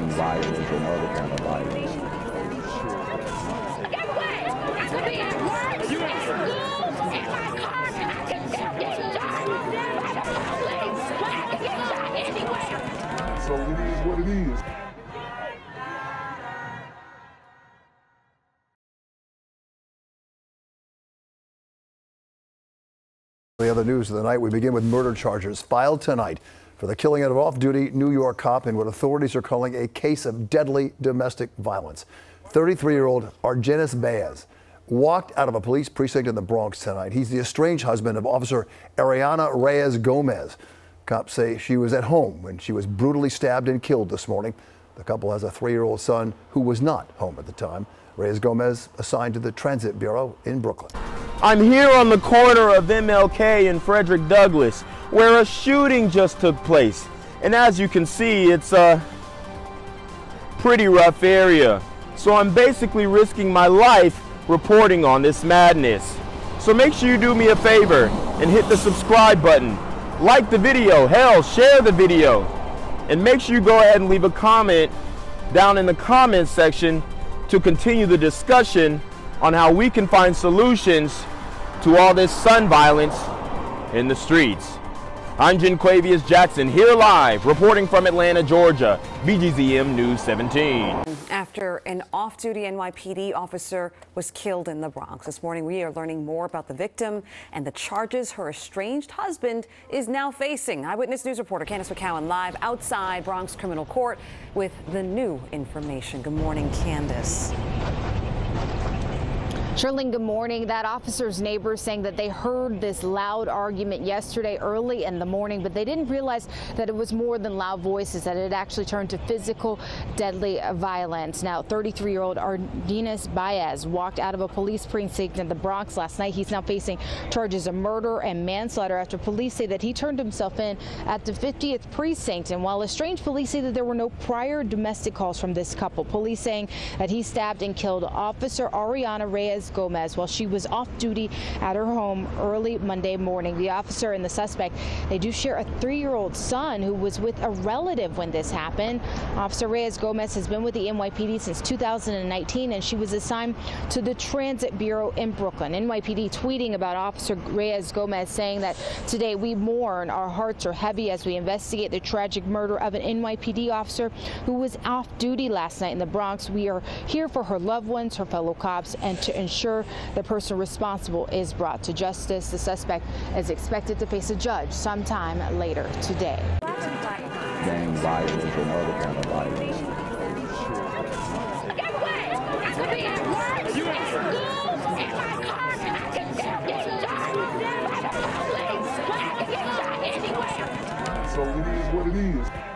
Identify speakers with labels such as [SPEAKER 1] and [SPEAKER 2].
[SPEAKER 1] gang violence and other kind of violence.
[SPEAKER 2] Get away! I could be at work, at school, in my car, and I can still get shot by the police. I can get shot anywhere.
[SPEAKER 1] So it is what it is.
[SPEAKER 3] The other news of the night, we begin with murder charges filed tonight for the killing of an off-duty New York cop in what authorities are calling a case of deadly domestic violence. 33-year-old Argenis Baez walked out of a police precinct in the Bronx tonight. He's the estranged husband of Officer Arianna Reyes-Gomez. Cops say she was at home when she was brutally stabbed and killed this morning. The couple has a 3-year-old son who was not home at the time. Reyes-Gomez assigned to the Transit Bureau in Brooklyn.
[SPEAKER 4] I'm here on the corner of MLK and Frederick Douglass, where a shooting just took place. And as you can see, it's a pretty rough area. So I'm basically risking my life reporting on this madness. So make sure you do me a favor and hit the subscribe button. Like the video, hell, share the video. And make sure you go ahead and leave a comment down in the comments section to continue the discussion on how we can find solutions to all this son violence in the streets. I'm Janquavius Jackson, here live, reporting from Atlanta, Georgia, BGZM News 17.
[SPEAKER 5] After an off-duty NYPD officer was killed in the Bronx. This morning, we are learning more about the victim and the charges her estranged husband is now facing. Eyewitness News reporter Candace McCowan live outside Bronx Criminal Court with the new information. Good morning, Candace.
[SPEAKER 6] Shirley, good morning. That officer's neighbors saying that they heard this loud argument yesterday early in the morning, but they didn't realize that it was more than loud voices, that it actually turned to physical, deadly violence. Now, 33-year-old Argenis Baez walked out of a police precinct in the Bronx last night. He's now facing charges of murder and manslaughter after police say that he turned himself in at the 50th precinct. And while estranged police say that there were no prior domestic calls from this couple, police saying that he stabbed and killed Officer Arianna Reyes-Gomez while she was off duty at her home early Monday morning. The officer and the suspect, they do share a 3-year-old son who was with a relative when this happened. Officer Reyes-Gomez has been with the NYPD since 2019, and she was assigned to the Transit Bureau in Brooklyn. NYPD tweeting about Officer Reyes-Gomez saying that today we mourn, our hearts are heavy as we investigate the tragic murder of an NYPD officer who was off duty last night in the Bronx. We are here for her loved ones, her fellow cops, and to ensure the person responsible is brought to justice. The suspect is expected to face a judge sometime later today.
[SPEAKER 1] Gang violence and other kind of violence.
[SPEAKER 2] Get away! I could be at work, at school, in my car, and I can still get shot by the police. I can get shot anywhere.
[SPEAKER 1] So it is what it is.